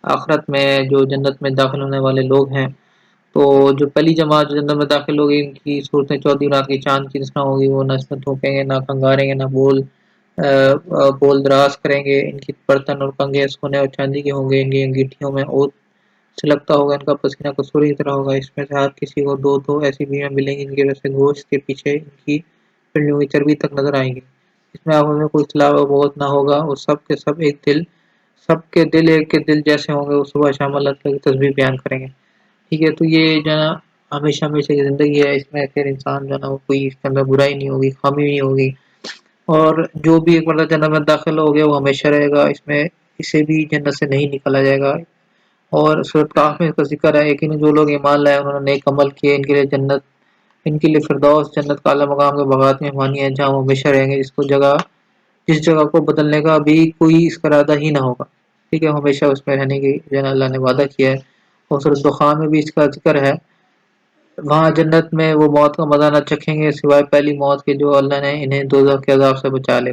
آخرت میں جو جنت میں داخل ہونے والے لوگ ہیں تو جو پہلی جماعت جو جنت میں داخل ہوگی ان کی صورتیں چودہ رات کی چاند کی طرح ہوگی، وہ نہ اس میں تھوکیں گے، نہ کنگاریں گے، نہ بول دراز کریں گے، ان کی برتن اور کنگے سونے اور چاندی کے ہوں گے، ان کی انگیٹھیوں میں اوت سلگتا ہوگا، ان کا پسینہ کسوری کی طرح ہوگا، اس میں سے ہر کسی کو دو دو ایسی بیویاں ملیں گی جن کی وجہ سے گوشت کے پیچھے ان کی پنڈلیوں کی چربی تک نظر آئیں گی، اس میں آپس میں کوئی اختلاف و بغض نہ ہوگا، اور سب کے سب ایک دل، سب کے دل ایک کے دل جیسے ہوں گے، وہ صبح شام اللہ تعالیٰ کی تسبیح بیان کریں گے، ٹھیک ہے۔ تو یہ جو ہے نا ہمیشہ ہمیشہ کی زندگی ہے، اس میں پھر انسان جو ہے نا وہ کوئی اس کے اندر برائی نہیں ہوگی، خامی نہیں ہوگی، اور جو بھی ایک مرتبہ جنت میں داخل ہو گیا وہ ہمیشہ رہے گا، اس میں اسے بھی جنت سے نہیں نکالا جائے گا۔ اور سورۃ کہف میں اس کا ذکر ہے، یقیناً جو لوگ ایمان لائے انہوں نے نیک عمل کیے، ان کے لیے جنت، ان کے لیے فردوس جنت کا اعلیٰ مقام کے باغات میں مہمانی ہے، جہاں وہ ہمیشہ رہیں گے، جس جگہ کو بدلنے کا بھی کوئی اس کا ارادہ ہی نہ ہوگا، ٹھیک ہے، ہمیشہ اس میں رہنے کی جو ہے نا اللہ نے وعدہ کیا ہے۔ اور سورۃ دخان میں بھی اس کا ذکر ہے، وہاں جنت میں وہ موت کا مزہ نہ چکھیں گے سوائے پہلی موت کے جو اللہ نے انہیں دوزخ کے عذاب سے بچا لے،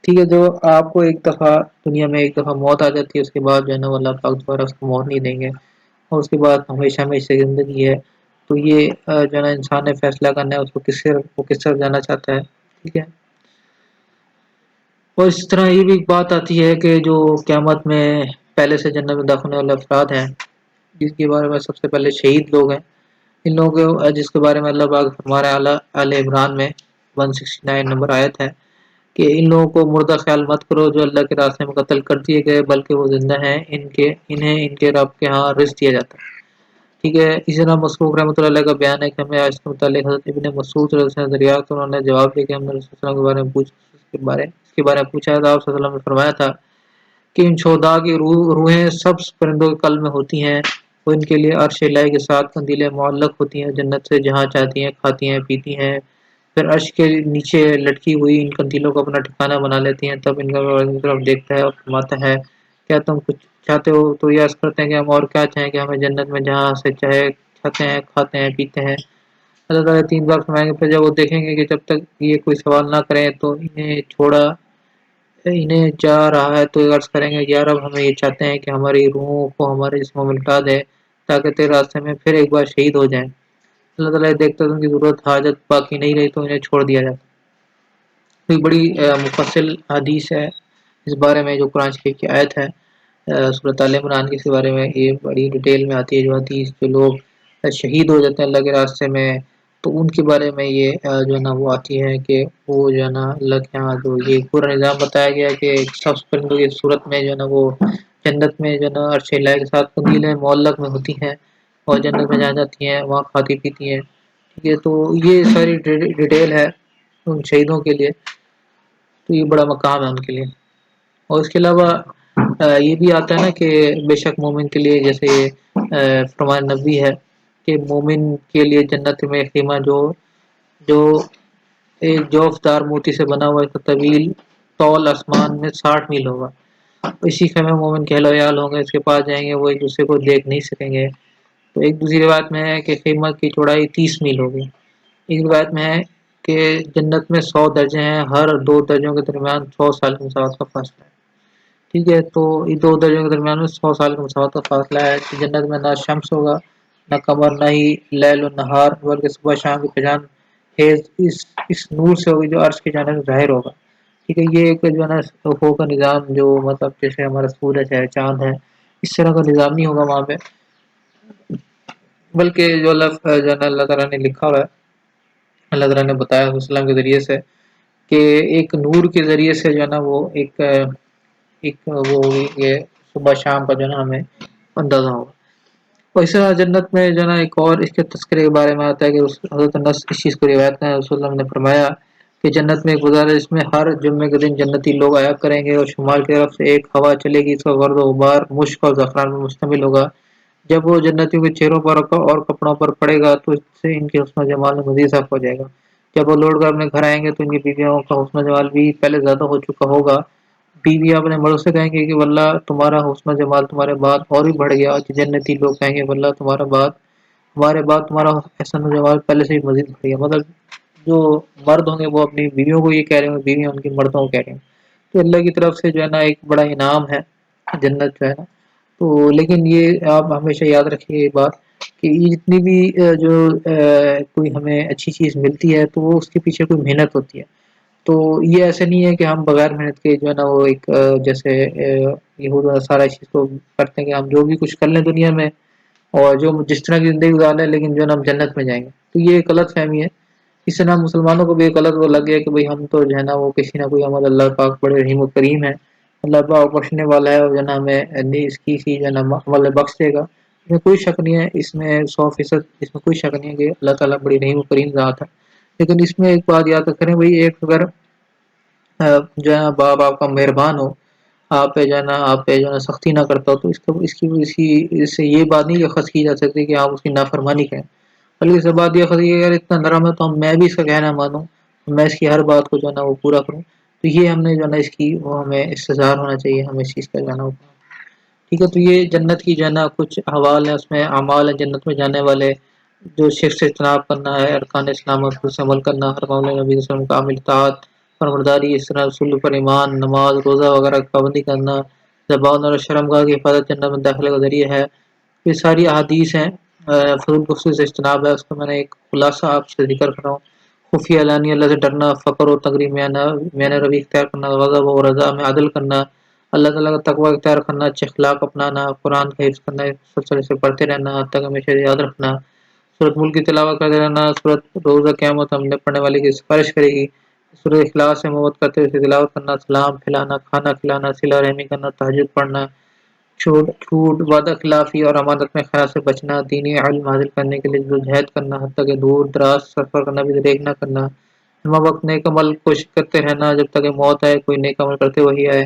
ٹھیک ہے۔ جو آپ کو ایک دفعہ دنیا میں ایک دفعہ موت آ جاتی ہے، اس کے بعد جو ہے نا اللہ پاک دوبارہ اس کو موت نہیں دیں گے، اور اس کے بعد ہمیشہ ہمیشہ زندگی ہے۔ تو یہ جو ہے نا انسان نے فیصلہ کرنا ہے اس کو کس طرف جانا چاہتا ہے، ٹھیک ہے۔ اور اس طرح یہ بھی ایک بات آتی ہے کہ جو قیامت میں پہلے سے جنت میں داخل ہونے والے افراد ہیں، جس کے بارے میں سب سے پہلے شہید لوگ ہیں، ان لوگوں کے جس کے بارے میں اللہ پاک فرما رہا ہے آل عمران میں 169 نمبر آیت ہے کہ ان لوگوں کو مردہ خیال مت کرو جو اللہ کے راستے میں قتل کر دیے گئے، بلکہ وہ زندہ ہیں، انہیں ان کے رب کے ہاں رزق دیا جاتا ہے، ٹھیک ہے۔ اسی طرح مسروق رحمۃ اللہ علیہ کا بیان ہے کہ ہمیں آج کے متعلق حضرت ابن مسعود رضی اللہ عنہ سے دریافت، انہوں نے جواب دیا کہ ہم نے رسول اللہ کے بارے میں اس کے بارے میں پوچھا تھا، آپ صلی اللہ علیہ وسلم نے فرمایا تھا کہ ان شہداء کی روحیں سب پرندوں کے قلب میں ہوتی ہیں، وہ ان کے لیے عرش الہی کے ساتھ قندیلیں معلق ہوتی ہیں، جنت سے جہاں چاہتی ہیں کھاتی ہیں پیتی ہیں، پھر عرش کے نیچے لٹکی ہوئی ان قندیلوں کو اپنا ٹھکانہ بنا لیتی ہیں، تب ان کا کی طرف دیکھتا ہے اور فرماتا ہے کیا تم کچھ چاہتے ہو؟ تو یہ عرض کرتے ہیں کہ ہم اور کیا چاہیں کہ ہمیں جنت میں جہاں سے چاہے کھاتے ہیں کھاتے ہیں پیتے ہیں، اللہ تعالیٰ 3 بار فرمائیں گے، پھر جب وہ دیکھیں گے کہ جب تک یہ کوئی سوال نہ کریں تو انہیں چاہ رہا ہے، تو یہ عرض کریں گے یا رب ہمیں یہ چاہتے ہیں کہ ہماری روحوں کو ہمارے جسموں میں لٹا دے تاکہ تیرے راستے میں پھر ایک بار شہید ہو جائیں، اللہ تعالیٰ دیکھتے ان کی ضرورت حاجت باقی نہیں رہی تو انہیں چھوڑ دیا جاتا۔ کوئی بڑی مفصل حدیث ہے اس بارے میں، جو قرآن شریف کی آیت ہے سورۃ آل عمران کے بارے میں، یہ بڑی ڈیٹیل میں آتی ہے جو حدیث، جو لوگ شہید ہو جاتے ہیں اللہ کے راستے میں، تو ان کے بارے میں یہ جو ہے نا وہ آتی ہے کہ وہ جو ہے نا اللہ کے یہاں جو یہ پورا نظام بتایا گیا کہ سب پرندوں کی صورت میں جو ہے نا وہ جنت میں جو ہے نا عرش الہی کے ساتھ قندیلیں معلق میں ہوتی ہیں، اور جنت میں جہاں جاتی ہیں وہاں کھاتی پیتی ہیں، ٹھیک ہے۔ تو یہ ساری ڈیٹیل ہے ان شہیدوں کے لیے، تو یہ بڑا مقام ہے ان کے لیے۔ اور اس کے علاوہ یہ بھی آتا ہے نا کہ بے شک مومن کے لیے، جیسے فرمان نبی ہے کہ مومن کے لیے جنت میں خیمہ جو ایک جوفدار موتی سے بنا ہوا ایک طویل طول آسمان میں 60 میل ہوگا، اسی خیمے میں مومن کے اہل و عیال ہوں گے، اس کے پاس جائیں گے، وہ ایک دوسرے کو دیکھ نہیں سکیں گے۔ تو ایک دوسری روایت میں ہے کہ خیمہ کی چوڑائی 30 میل ہوگی، ایک روایت میں ہے کہ جنت میں 100 درجے ہیں، ہر 2 درجوں کے درمیان 100 سال کی مسافت کا فاصلہ ہے، ٹھیک ہے۔ تو یہ 2 درجوں کے درمیان میں 100 سال کی مسافت کا فاصلہ ہے، کہ جنت میں نہ شمس ہوگا نہ قمر، نہ ہی لیل و نہار، بلکہ صبح شام کی پہچان اس نور سے ہوگی جو عرش کی جانب ظاہر ہوگا، ٹھیک ہے۔ یہ ایک جو ہے نا حقوق کا نظام، جو مطلب جیسے ہمارا سورج ہے چاند ہے، اس طرح کا نظام نہیں ہوگا وہاں پہ، بلکہ جو اللہ تعالیٰ نے لکھا ہوا ہے، اللہ تعالیٰ نے بتایا وسلم کے ذریعے سے کہ ایک نور کے ذریعے سے جو ہے نا وہ ایک وہ ہوگی کہ صبح شام کا جو ہے نا ہمیں اندازہ ہوگا۔ اور اس طرح جنت میں جو ہے نا ایک اور اس کے تذکرے کے بارے میں آتا ہے کہ حضرت انس اس چیز کو روایت ہے، رسول اللہ نے فرمایا کہ جنت میں ایک گزارا ہے جس میں ہر جمعے کے دن جنتی لوگ آیا کریں گے، اور شمال کی طرف سے ایک ہوا چلے گی، اس کا گرد و غبار مشک اور زعفران میں مشتمل ہوگا، جب وہ جنتیوں کے چہروں پر اور کپڑوں پر پڑے گا تو اس سے ان کے حسن و جمال میں مزید اضافہ ہو جائے گا، جب وہ لوٹ کر اپنے گھر آئیں گے تو ان کی بیویوں کا حسن و جمال بھی پہلے زیادہ ہو چکا ہوگا، بیویاں اپنے مردوں سے کہیں گے کہ واللہ تمہارا حسن و جمال تمہارے بعد اور بھی بڑھ گیا، اور جنتی لوگ کہیں گے واللہ ہمارے بعد تمہارا حسن و جمال پہلے سے ہی مزید بڑھ گیا، مطلب جو مرد ہوں گے وہ اپنی بیویوں کو یہ کہہ رہے ہوں گے، بیویاں ان کی مردوں کو کہہ رہے ہیں، تو اللہ کی طرف سے جو ہے نا ایک بڑا انعام ہے جنت جو ہے نا، تو لیکن یہ آپ ہمیشہ یاد رکھیے یہ بات کہ یہ جتنی بھی کوئی ہمیں اچھی چیز ملتی ہے تو وہ اس کے پیچھے کوئی محنت ہوتی ہے. تو یہ ایسا نہیں ہے کہ ہم بغیر محنت کے جو ہے نا وہ ایک جیسے یہ ہو سارا چیز کو کرتے ہیں کہ ہم جو بھی کچھ کر لیں دنیا میں اور جو جس طرح کی زندگی گزار لیں لیکن جو ہے نا ہم جنت میں جائیں گے. تو یہ ایک غلط فہمی ہے. اس سے نا مسلمانوں کو بھی ایک غلط وہ لگ گیا کہ بھئی ہم تو جو ہے نا وہ کسی نہ کوئی ہمارے اللہ پاک بڑے رحیم و کریم ہے, اللہ پاک بخشنے والا ہے, اور جو ہے نا ہمیں اس کی جو ہے نا عمل بخش دے گا. اس میں کوئی شک نہیں ہے, اس میں 100% اس میں کوئی شک نہیں ہے کہ اللہ تعالیٰ بڑی رحیم و کریم ذات ہے. لیکن اس میں ایک بات یاد کریں بھائی, ایک اگر جو ہے نا باپ آپ کا مہربان ہو, آپ پہ جو ہے نا آپ پہ جو ہے نا سختی نہ کرتا ہو, تو اس سے یہ بات نہیں اخذ کی جا سکتی کہ آپ اس کی نافرمانی کریں. بلکہ اس بات یہ خطی اگر اتنا نرم ہے تو میں بھی اس کا کہنا مانوں, میں اس کی ہر بات کو جو ہے نا وہ پورا کروں. تو یہ ہم نے جو ہے نا اس کی وہ ہمیں استظہار ہونا چاہیے, ہمیں اس چیز کا جانا ہوگا. ٹھیک ہے, تو یہ جنت کی جو ہے نا کچھ حوال ہیں, اس میں اعمال ہیں جنت میں جانے والے, جو شرک سے اجتناب کرنا ہے, ارکان اسلام پر سے عمل کرنا, ہر معاملے نبی صلی اللہ علیہ وسلم کا عامل اطاعت فرمانبرداری, اس طرح رسول پر ایمان, نماز روزہ وغیرہ کی پابندی کرنا, زبان اور شرمگاہ کی حفاظت جنت میں داخلے کا ذریعہ ہے. یہ ساری احادیث ہیں, فضول گفتگو سے اجتناب ہے, اس کا میں نے ایک خلاصہ آپ سے ذکر کر رہا ہوں. خفیہ اعلانیہ اللہ سے ڈرنا, فقر و تقریب میں نے روی اختیار کرنا, غضب و رضا میں عدل کرنا, اللہ تعالیٰ کا تقوی اختیار کرنا, اچھے اخلاق اپنانا, قرآن کا حفظ کرنا, سلسلے سے پڑھتے رہنا حد تک ہمیشہ یاد رکھنا, سورۃ ملک کی تلاوت کرتے رہنا, سورۃ روزہ قیامت ہم نے پڑھنے والے کی سفارش کرے گی, سورۃ اخلاص سے محبت کرتے ہوئے تلاوت کرنا, سلام پھیلانا, کھانا کھلانا, صلہ رحمی کرنا, تہجد پڑھنا, چھوٹ وعدہ خلافی اور امانت میں خیانت سے بچنا, دینی علم حاصل کرنے کے لیے جدوجہد کرنا, حتیٰ کہ دور دراز سفر کرنا بھی دیکھ نہ کرنا, ہم وقت نیک عمل کوشش کرتے رہنا جب تک کہ موت آئے, کوئی نیک عمل کرتے وہی آئے,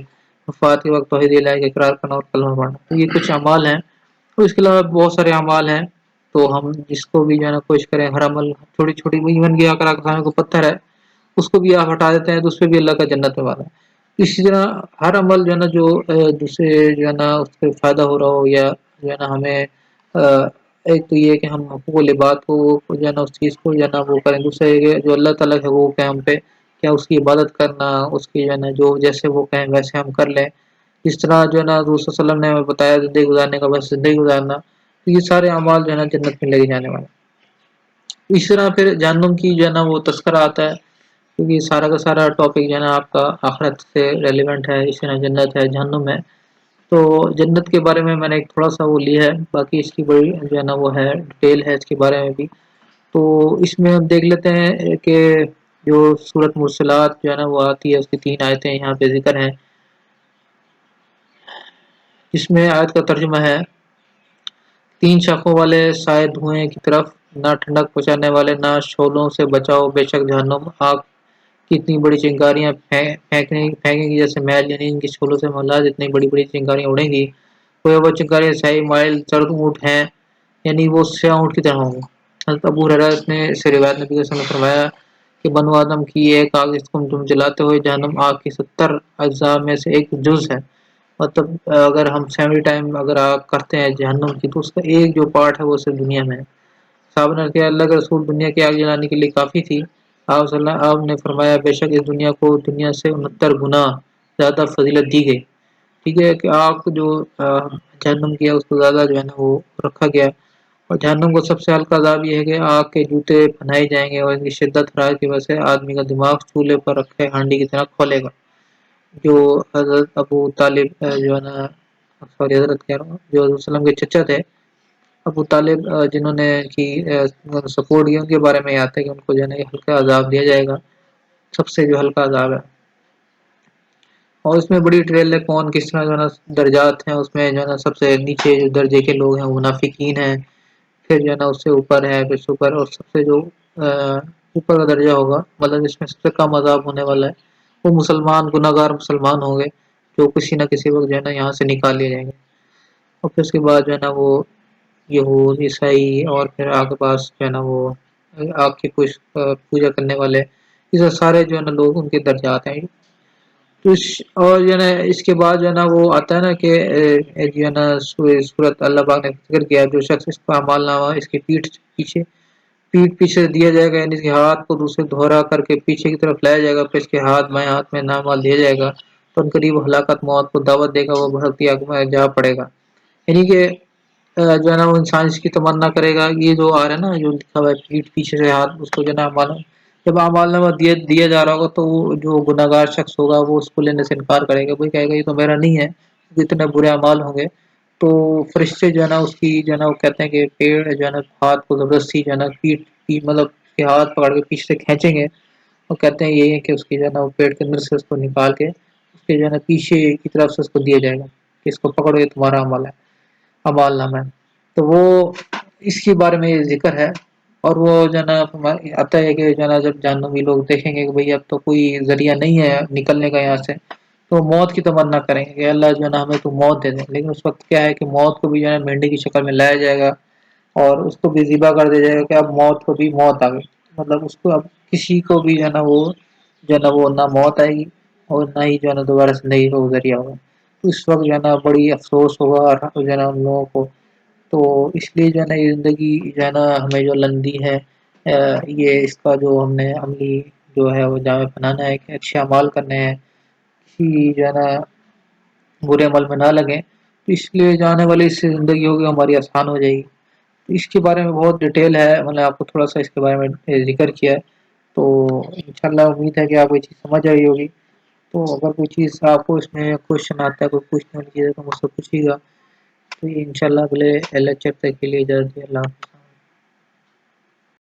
وفات کے وقت توحید الہی کا اقرار کرنا اور کلمہ پڑھنا. تو یہ کچھ اعمال ہیں, اور اس کے علاوہ بہت سارے اعمال ہیں. تو ہم جس کو بھی جو ہے نا کوشش کریں, ہر عمل چھوٹی چھوٹی ایون گیا کر کو پتھر ہے اس کو بھی آپ ہٹا دیتے ہیں تو اس پہ بھی اللہ کا جنت میں وعدہ ہے. اسی طرح ہر عمل جو ہے نا جو دوسرے جو ہے نا اس سے فائدہ ہو رہا ہو, یا جو ہے نا ہمیں ایک تو یہ کہ ہم حقوق العباد کو جو ہے نا اس چیز کو جو ہے نا وہ کریں, دوسرے جو اللہ تعالیٰ کے حقوق ہیں ہم پہ, کیا اس کی عبادت کرنا, اس کی جو ہے نا جو جیسے وہ کہیں ویسے ہم کر لیں, اس طرح جو ہے نا حضور صلی اللہ علیہ وسلم نے ہمیں بتایا زندگی گزارنے کا, بس زندگی گزارنا. تو یہ سارے اعمال جو ہے نا جنت میں لے جانے والے. اس طرح پھر جہنم کی جو ہے نا وہ تذکرہ آتا ہے, کیونکہ سارا کا سارا ٹاپک جو ہے نا آپ کا آخرت سے ریلیونٹ ہے, اس طرح جنت ہے جہنم ہے. تو جنت کے بارے میں نے ایک تھوڑا سا وہ لیا ہے, باقی اس کی بڑی جو ہے نا وہ ہے ڈیٹیل ہے اس کے بارے میں بھی. تو اس میں ہم دیکھ لیتے ہیں کہ جو سورۃ مرسلات جو ہے نا وہ آتی ہے, اس کی 3 آیتیں یہاں پہ ذکر ہیں, جس میں آیت کا ترجمہ ہے 3 شاخوں والے سائے دھوئیں کی طرف, نہ ٹھنڈک پہنچانے والے, نہ شعلوں سے بچاؤ, بے شک جہنم آگ کتنی بڑی چنگاریاں پھینکیں گی جیسے محل, یعنی ان کی شعلوں سے محلات اتنی بڑی بڑی چنگاریاں اڑیں گی. کوئی وہ چنگاریاں سیاہی مائل سرد اونٹ ہیں, یعنی وہ سیاہ اونٹ کی طرح ہوں گے. حضرت ابو ہریرہ نے اس سے روایت نبی صلی اللہ علیہ وسلم نے فرمایا کہ بنو آدم کی ایک آگ جس کو تم جلاتے ہوئے, جہنم آگ کی 70 اجزاء میں سے ایک جز ہے. مطلب اگر ہم فیملی ٹائم اگر آگ کرتے ہیں جہنم کی, تو اس کا ایک جو پارٹ ہے وہ صرف دنیا میں ہے. صحابہ نے کہا اللہ کے رسول, دنیا کی آگ جلانے کے لیے کافی تھی؟ آپ نے فرمایا بے شک اس دنیا کو دنیا سے 69 گنا زیادہ فضیلت دی گئی. ٹھیک ہے, کہ آگ جو جہنم کیا اس کو زیادہ جو ہے نا وہ رکھا گیا. اور جہنم کو سب سے ہلکا عذاب یہ ہے کہ آگ کے جوتے پہنائے جائیں گے, اور ان کی شدت حرارت کی وجہ سے آدمی کا دماغ چولہے پر رکھے ہانڈی کی طرح کھولے گا. جو حضرت ابو طالب جو ہے نا, سوری حضرت کہہ رہا ہوں, جو حضرت وسلم کے چچا تھے ابو طالب, جنہوں نے کی سپورٹ کیا, ان کے بارے میں آتا ہے کہ ان کو جو ہے نا ہلکا عذاب دیا جائے گا, سب سے جو ہلکا عذاب ہے. اور اس میں بڑی ڈیٹیل ہے کون کس طرح جو ہے نا درجات ہیں. اس میں جو ہے نا سب سے نیچے جو درجے کے لوگ ہیں وہ منافقین ہیں, پھر جو ہے نا اس سے اوپر ہے, پھر سے اوپر, اور سب سے جو اوپر کا درجہ ہوگا, مطلب جس میں سب سے کم عذاب ہونے والا ہے, وہ مسلمان گناہگار مسلمان ہوں گے, جو کسی نہ کسی وقت جو ہے نا یہاں سے نکال لیے جائیں گے. اور پھر اس کے بعد جو ہے نا وہ یہود عیسائی, اور پھر آگے پاس جو ہے نا وہ آگ کی پوجا کرنے والے, یہ سارے جو ہے نا لوگ ان کے درجات ہیں. تو اور جو ہے نا اس کے بعد جو ہے نا وہ آتا ہے نا کہ جو ہے نا سورت اللہ پاک نے ذکر کیا, جو شخص اس کا اعمال نامہ اس کی پیٹھ پیچھے دیا جائے گا, یعنی اس کے ہاتھ کو دوسرے دہرا کر کے پیچھے کی طرف لایا جائے گا, پھر اس کے بائیں ہاتھ میں نامہ دیا جائے گا, تو ان قریب ہلاکت موت کو دعوت دے گا, وہ بھڑکتی آگ میں جا پڑے گا. یعنی کہ جو ہے نا وہ انسان اس کی تمنا کرے گا، یہ جو آ رہا ہے نا جو لکھا ہوا ہے پیٹھ پیچھے سے ہاتھ، اس کو جو ہے نا جب اعمال نامہ دیا جا رہا ہوگا تو وہ جو گناہ گار شخص ہوگا وہ اس کو لینے سے انکار کرے گا، وہی کہے گا یہ تو میرا نہیں ہے، اتنے برے اعمال ہوں گے۔ تو فرشتے جو ہے نا اس کی جو ہے نا وہ کہتے ہیں کہ پیڑ جو ہے نا ہاتھ کو زبردستی جو ہے نا پیٹ کی مطلب اس کے ہاتھ پکڑ کے پیچھے سے کھینچیں گے، وہ کہتے ہیں یہی ہے کہ اس کی جو ہے نا وہ پیٹ کے اندر سے اس کو نکال کے اس کے جو ہے نا پیچھے کی طرف سے اس کو دیا جائے گا کہ اس کو پکڑو، یہ تمہارا عمل ہے، اعمال نامہ ہے۔ تو وہ اس کے بارے میں یہ ذکر ہے۔ اور وہ جو ہے نا آتا ہے کہ جو ہے نا جب جہنمی لوگ دیکھیں گے کہ بھئی اب تو کوئی ذریعہ نہیں ہے نکلنے کا یہاں سے، تو موت کی تمنا کریں گے کہ اللہ جو ہے نا ہمیں تو موت دے دیں، لیکن اس وقت کیا ہے کہ موت کو بھی جو ہے نا مینڈے کی شکل میں لایا جائے گا اور اس کو بھی ذبح کر دیا جائے گا کہ اب موت کو بھی موت آ گئی، مطلب اس کو اب کسی کو بھی جو ہے نا وہ جو ہے نا وہ نہ موت آئے گی اور نہ ہی جو ہے نا دوبارہ زندگی کا وہ ذریعہ ہوگا۔ تو اس وقت جو ہے نا بڑی افسوس ہوگا اور جو ہے نا ان لوگوں کو۔ تو اس لیے جو ہے نا یہ زندگی جو ہے نا ہمیں جو لندی ہے، یہ اس کا جو ہم نے عملی جو ہے وہ جامع بنانا ہے کہ اچھے اعمال کرنے ہیں، کسی جو ہے نا برے عمل میں نہ لگیں، تو اس لیے جانے والی اس سے زندگی ہوگی ہماری آسان ہو جائے گی۔ تو اس کے بارے میں بہت ڈیٹیل ہے، میں نے آپ کو تھوڑا سا اس کے بارے میں ذکر کیا ہے۔ تو انشاءاللہ امید ہے کہ آپ کو یہ چیز سمجھ آئی ہوگی۔ تو اگر کوئی چیز آپ کو اس میں کوشچن آتا ہے، کوئی پوچھنے والی چیز ہے تو مجھ سے پوچھیے گا۔ تو انشاءاللہ اگلے لیکچر تک کے لیے اجازت دیجیے، اللہ حافظ۔